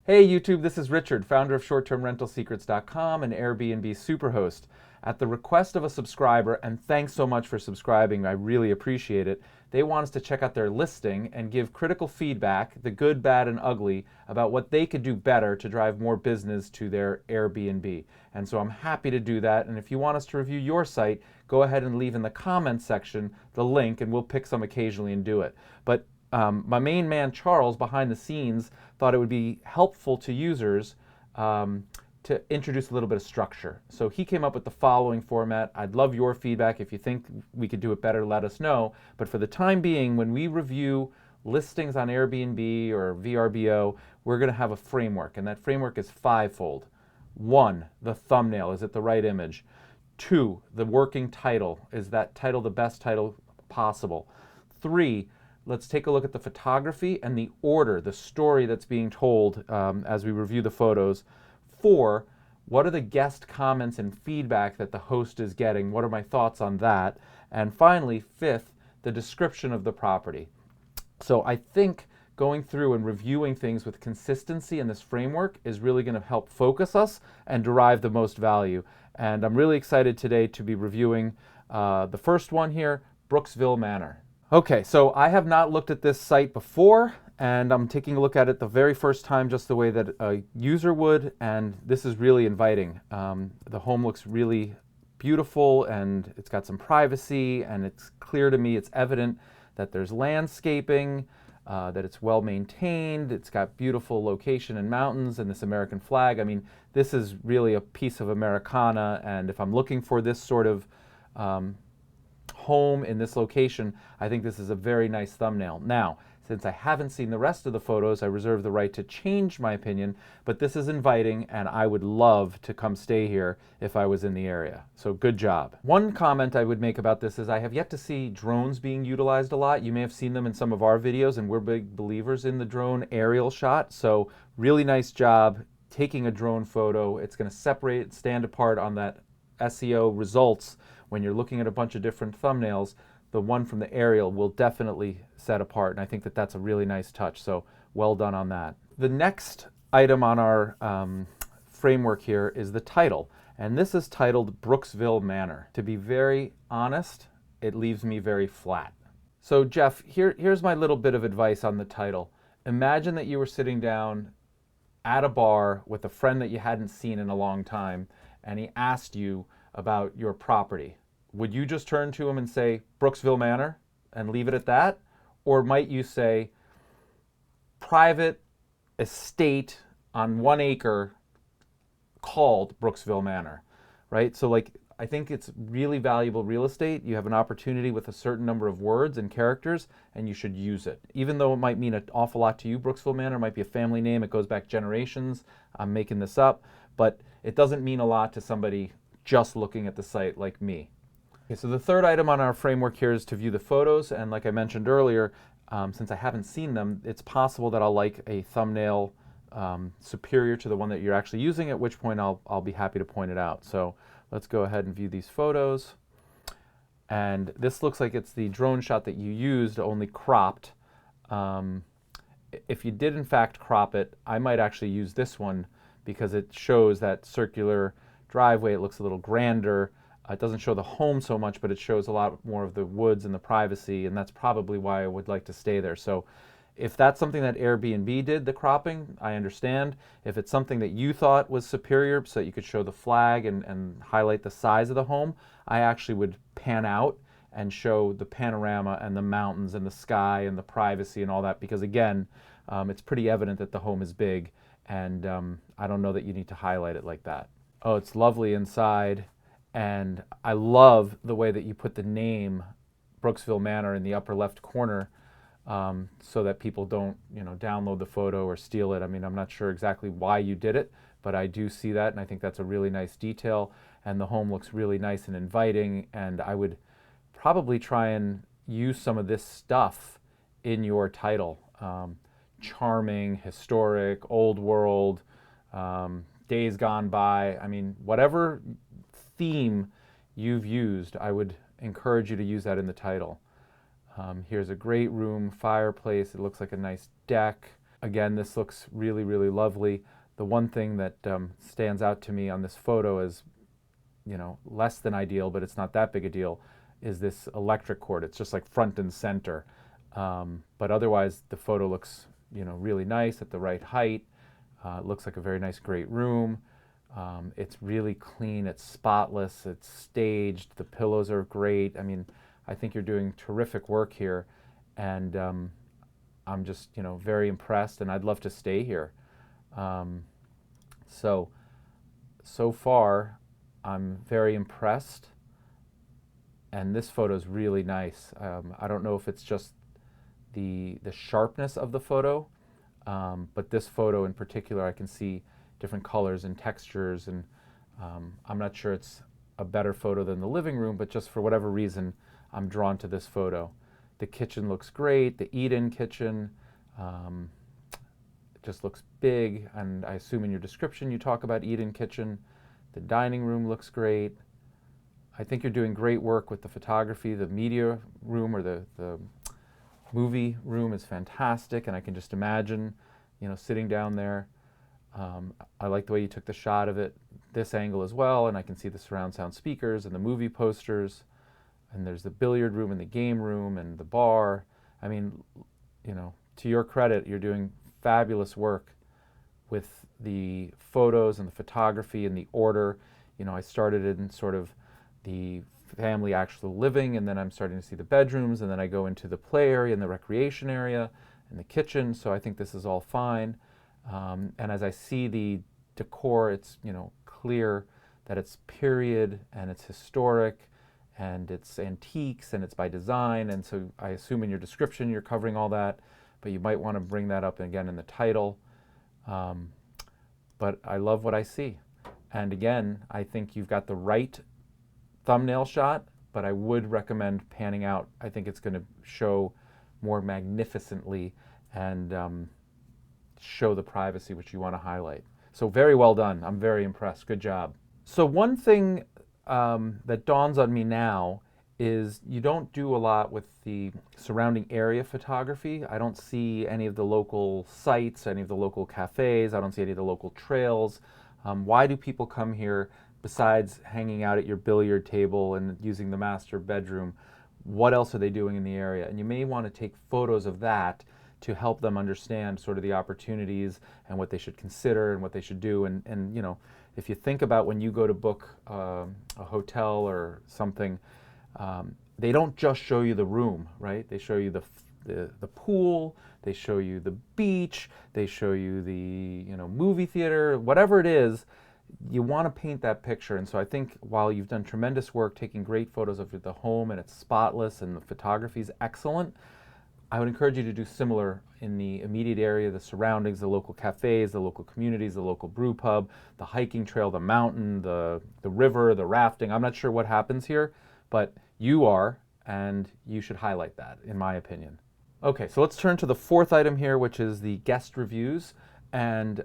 Hey YouTube, this is Richard, founder of ShortTermRentalSecrets.com and Airbnb Superhost. At the request of a subscriber, and thanks so much for subscribing, I really appreciate it, they want us to check out their listing and give critical feedback, the good, bad, and ugly, about what they could do better to drive more business to their Airbnb. And so I'm happy to do that, and if you want us to review your site, go ahead and leave in the comments section the link, and we'll pick some occasionally and do it. But my main man, Charles, behind the scenes, thought it would be helpful to users to introduce a little bit of structure. So he came up with the following format. I'd love your feedback. If you think we could do it better, let us know. But for the time being, when we review listings on Airbnb or VRBO, we're going to have a framework, and that framework is fivefold. One, the thumbnail. Is it the right image? Two, the working title. Is that title the best title possible? Three, let's take a look at the photography and the order, the story that's being told as we review the photos. Four, what are the guest comments and feedback that the host is getting? What are my thoughts on that? And finally, fifth, the description of the property. So I think going through and reviewing things with consistency in this framework is really going to help focus us and derive the most value. And I'm really excited today to be reviewing the first one here, Brooksville Manor. Okay, so I have not looked at this site before, and I'm taking a look at it the very first time just the way that a user would, and this is really inviting. The home looks really beautiful, and it's got some privacy, and it's clear to me, it's evident that there's landscaping, that it's well maintained, it's got beautiful location and mountains and this American flag. I mean, this is really a piece of Americana, and if I'm looking for this sort of home in this location, I think this is a very nice thumbnail. Now, since I haven't seen the rest of the photos, I reserve the right to change my opinion, but this is inviting and I would love to come stay here if I was in the area. So good job. One comment I would make about this is I have yet to see drones being utilized a lot. You may have seen them in some of our videos, and we're big believers in the drone aerial shot. So really nice job taking a drone photo. It's going to separate, stand apart on that SEO results. When you're looking at a bunch of different thumbnails, the one from the aerial will definitely set apart, and I think that that's a really nice touch, so well done on that. The next item on our framework here is the title, and this is titled Brooksville Manor. To be very honest, it leaves me very flat. So Jeff, here's my little bit of advice on the title. Imagine that you were sitting down at a bar with a friend that you hadn't seen in a long time, and he asked you about your property. Would you just turn to him and say Brooksville Manor and leave it at that? Or might you say private estate on 1 acre called Brooksville Manor, right? So like, I think it's really valuable real estate. You have an opportunity with a certain number of words and characters, and you should use it. Even though it might mean an awful lot to you, Brooksville Manor might be a family name. It goes back generations. I'm making this up, but it doesn't mean a lot to somebody just looking at the site like me. Okay, so the third item on our framework here is to view the photos, and like I mentioned earlier, since I haven't seen them, it's possible that I'll like a thumbnail superior to the one that you're actually using, at which point I'll be happy to point it out. So let's go ahead and view these photos. And this looks like it's the drone shot that you used, only cropped. If you did in fact crop it, I might actually use this one because it shows that circular driveway. It looks a little grander. It doesn't show the home so much, but it shows a lot more of the woods and the privacy, and that's probably why I would like to stay there. So if that's something that Airbnb did, the cropping, I understand. If it's something that you thought was superior so that you could show the flag and highlight the size of the home, I actually would pan out and show the panorama and the mountains and the sky and the privacy and all that, because again, it's pretty evident that the home is big, and I don't know that you need to highlight it like that. Oh, it's lovely inside. And I love the way that you put the name Brooksville Manor in the upper left corner so that people don't, download the photo or steal it. I mean, I'm not sure exactly why you did it, but I do see that, and I think that's a really nice detail. And the home looks really nice and inviting, and I would probably try and use some of this stuff in your title. Charming, historic, old world, days gone by. I mean, whatever theme you've used, I would encourage you to use that in the title. Here's a great room, fireplace. It looks like a nice deck. Again, this looks really, really lovely. The one thing that stands out to me on this photo is, less than ideal, but it's not that big a deal, is this electric cord. It's just like front and center. But otherwise, the photo looks, really nice at the right height. It looks like a very nice, great room. It's really clean, it's spotless, it's staged, the pillows are great. I mean, I think you're doing terrific work here, and I'm just, very impressed, and I'd love to stay here. So far, I'm very impressed, and this photo is really nice. I don't know if it's just the sharpness of the photo, but this photo in particular, I can see different colors and textures, and I'm not sure it's a better photo than the living room, but just for whatever reason, I'm drawn to this photo. The kitchen looks great, the eat-in kitchen just looks big, and I assume in your description you talk about eat-in kitchen. The dining room looks great. I think you're doing great work with the photography. The media room, or the movie room, is fantastic, and I can just imagine, sitting down there. I like the way you took the shot of it, this angle as well, and I can see the surround sound speakers and the movie posters, and there's the billiard room and the game room and the bar. I mean, to your credit, you're doing fabulous work with the photos and the photography and the order. I started in sort of the family actual living, and then I'm starting to see the bedrooms, and then I go into the play area and the recreation area and the kitchen, so I think this is all fine. And as I see the decor, it's clear that it's period and it's historic and it's antiques and it's by design, and so I assume in your description you're covering all that, but you might want to bring that up again in the title. But I love what I see, and again, I think you've got the right thumbnail shot, but I would recommend panning out. I think it's going to show more magnificently and show the privacy which you want to highlight. So very well done. I'm very impressed. Good job. So one thing that dawns on me now is you don't do a lot with the surrounding area photography. I don't see any of the local sites, any of the local cafes. I don't see any of the local trails. Why do people come here besides hanging out at your billiard table and using the master bedroom? What else are they doing in the area? And you may want to take photos of that to help them understand sort of the opportunities and what they should consider and what they should do. And if you think about when you go to book a hotel or something, they don't just show you the room, right? They show you the pool, they show you the beach, they show you the movie theater, whatever it is. You want to paint that picture. And so I think while you've done tremendous work taking great photos of the home and it's spotless and the photography is excellent, I would encourage you to do similar in the immediate area, the surroundings, the local cafes, the local communities, the local brew pub, the hiking trail, the mountain, the river, the rafting. I'm not sure what happens here, but you are, and you should highlight that, in my opinion. Okay, so let's turn to the fourth item here, which is the guest reviews. And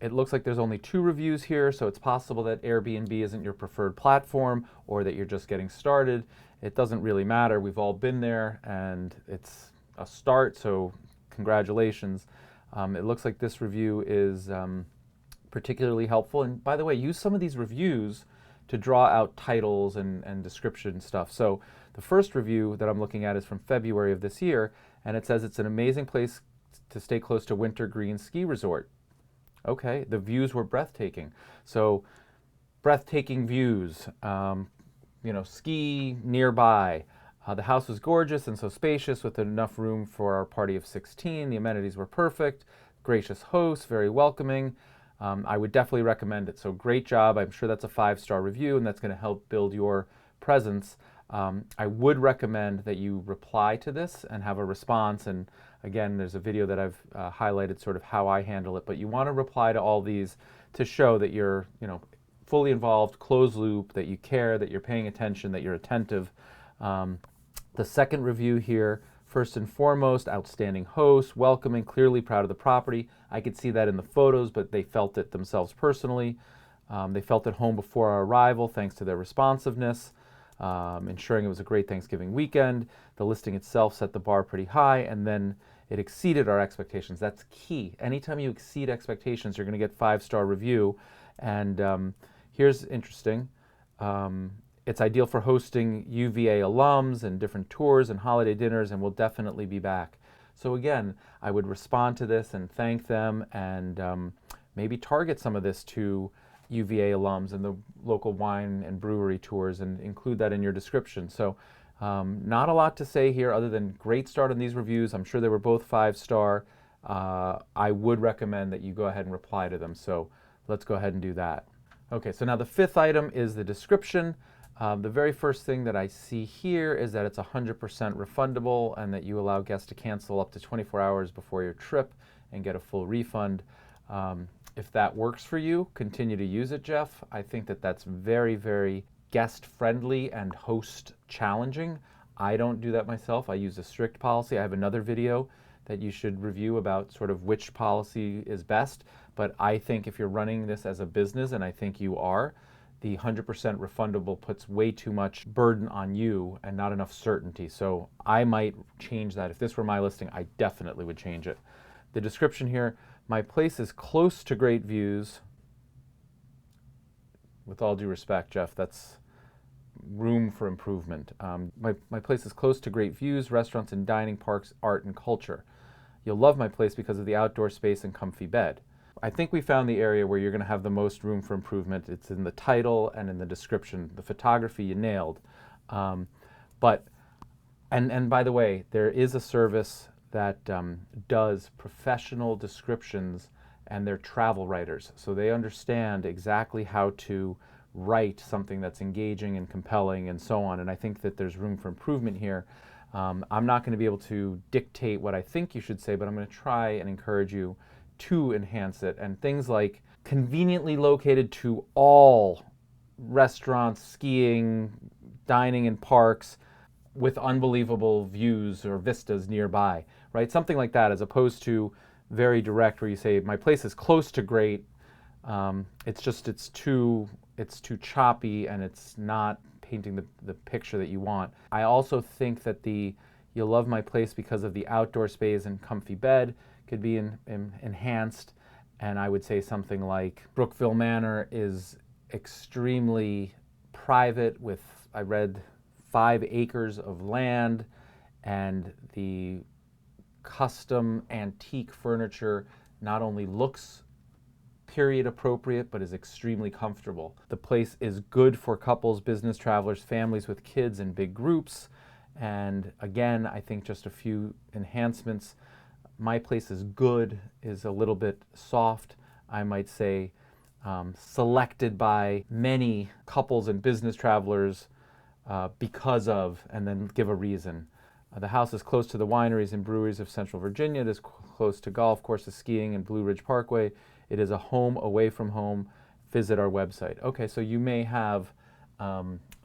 it looks like there's only 2 reviews here, so it's possible that Airbnb isn't your preferred platform or that you're just getting started. It doesn't really matter. We've all been there, and it's a start, so congratulations. It looks like this review is particularly helpful. And by the way, use some of these reviews to draw out titles and description stuff. So the first review that I'm looking at is from February of this year, and it says it's an amazing place to stay close to Winter Green Ski Resort. Okay, the views were breathtaking. So breathtaking views, ski nearby. The house was gorgeous and so spacious with enough room for our party of 16. The amenities were perfect. Gracious host, very welcoming. I would definitely recommend it. So great job. I'm sure that's a 5-star review, and that's going to help build your presence. I would recommend that you reply to this and have a response. And again, there's a video that I've highlighted sort of how I handle it. But you want to reply to all these to show that you're fully involved, closed loop, that you care, that you're paying attention, that you're attentive. The second review here, first and foremost, outstanding host, welcoming, clearly proud of the property. I could see that in the photos, but they felt it themselves personally. They felt at home before our arrival, thanks to their responsiveness, ensuring it was a great Thanksgiving weekend. The listing itself set the bar pretty high, and then It exceeded our expectations. That's key. Anytime you exceed expectations, you're going to get 5-star review. And here's interesting. It's ideal for hosting UVA alums and different tours and holiday dinners, and we'll definitely be back. So again, I would respond to this and thank them, and maybe target some of this to UVA alums and the local wine and brewery tours, and include that in your description. So not a lot to say here other than great start on these reviews. I'm sure they were both 5-star. I would recommend that you go ahead and reply to them. So let's go ahead and do that. Okay, so now the 5th item is the description. The very first thing that I see here is that it's 100% refundable, and that you allow guests to cancel up to 24 hours before your trip and get a full refund. If that works for you, continue to use it, Jeff. I think that that's very, very guest friendly and host challenging. I don't do that myself. I use a strict policy. I have another video that you should review about sort of which policy is best. But I think if you're running this as a business, and I think you are, the 100% refundable puts way too much burden on you and not enough certainty. So I might change that. If this were my listing, I definitely would change it. The description here, my place is close to great views. With all due respect, Jeff, that's room for improvement. My place is close to great views, restaurants and dining, parks, art, and culture. You'll love my place because of the outdoor space and comfy bed. I think we found the area where you're going to have the most room for improvement. It's in the title and in the description. The photography you nailed. And by the way, there is a service that does professional descriptions, and they're travel writers. So they understand exactly how to write something that's engaging and compelling and so on. And I think that there's room for improvement here. I'm not going to be able to dictate what I think you should say, but I'm going to try and encourage you to enhance it. And things like conveniently located to all restaurants, skiing, dining and parks with unbelievable views or vistas nearby, right? Something like that, as opposed to very direct where you say, my place is close to great. It's too choppy, and it's not painting the picture that you want. I also think that you'll love my place because of the outdoor space and comfy bed could be enhanced. And I would say something like Brooksville Manor is extremely private with, I read, 5 acres of land, and the custom antique furniture not only looks period appropriate, but is extremely comfortable. The place is good for couples, business travelers, families with kids, and big groups. And again, I think just a few enhancements. My place is good is a little bit soft. I might say selected by many couples and business travelers because of, and then give a reason. The house is close to the wineries and breweries of Central Virginia. It is close to golf courses, skiing, and Blue Ridge Parkway. It is a home away from home. Visit our website. Okay, so you may have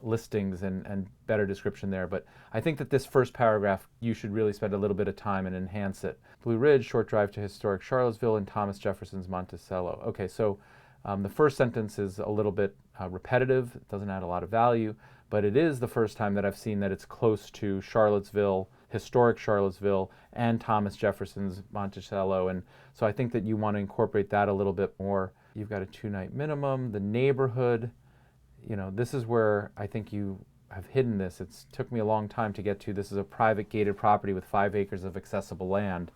listings and better description there, but I think that this first paragraph, you should really spend a little bit of time and enhance it. Blue Ridge, short drive to historic Charlottesville and Thomas Jefferson's Monticello. Okay, so the first sentence is a little bit repetitive. It doesn't add a lot of value, but it is the first time that I've seen that it's close to Charlottesville, historic Charlottesville, and Thomas Jefferson's Monticello. And so I think that you want to incorporate that a little bit more. You've got a 2-night minimum, the neighborhood. You know, this is where I think you have hidden this. It took me a long time to get to. This is a private gated property with 5 acres of accessible land.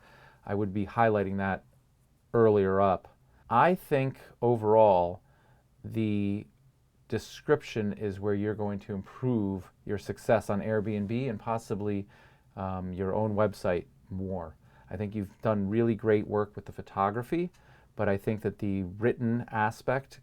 I would be highlighting that earlier up. I think overall, the description is where you're going to improve your success on Airbnb and possibly your own website more. I think you've done really great work with the photography, but I think that the written aspect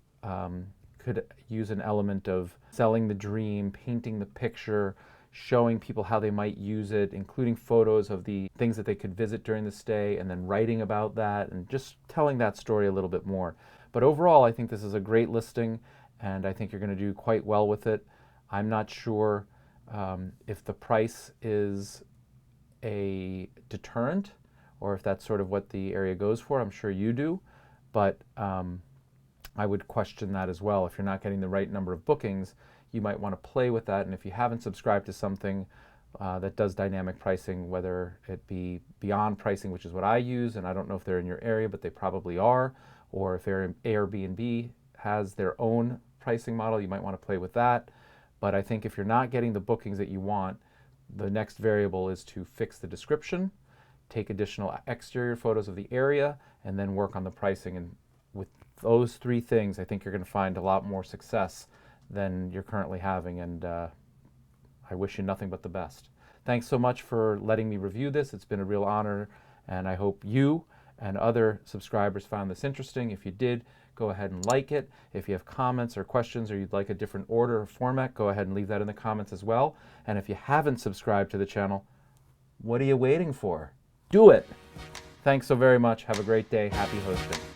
could use an element of selling the dream, painting the picture, showing people how they might use it, including photos of the things that they could visit during the stay, and then writing about that and just telling that story a little bit more. But overall, I think this is a great listing, and I think you're going to do quite well with it. I'm not sure if the price is a deterrent or if that's sort of what the area goes for. I'm sure you do, but I would question that as well. If you're not getting the right number of bookings, you might want to play with that. And if you haven't subscribed to something, that does dynamic pricing, whether it be beyond pricing, which is what I use, and I don't know if they're in your area, but they probably are, or if Airbnb has their own pricing model, you might want to play with that. But I think if you're not getting the bookings that you want, the next variable is to fix the description, take additional exterior photos of the area, and then work on the pricing. And with those three things, I think you're going to find a lot more success than you're currently having. And I wish you nothing but the best. Thanks so much for letting me review this. It's been a real honor, and I hope you and other subscribers found this interesting. If you did, go ahead and like it. If you have comments or questions, or you'd like a different order or format, go ahead and leave that in the comments as well. And if you haven't subscribed to the channel, what are you waiting for? Do it. Thanks so very much. Have a great day. Happy hosting.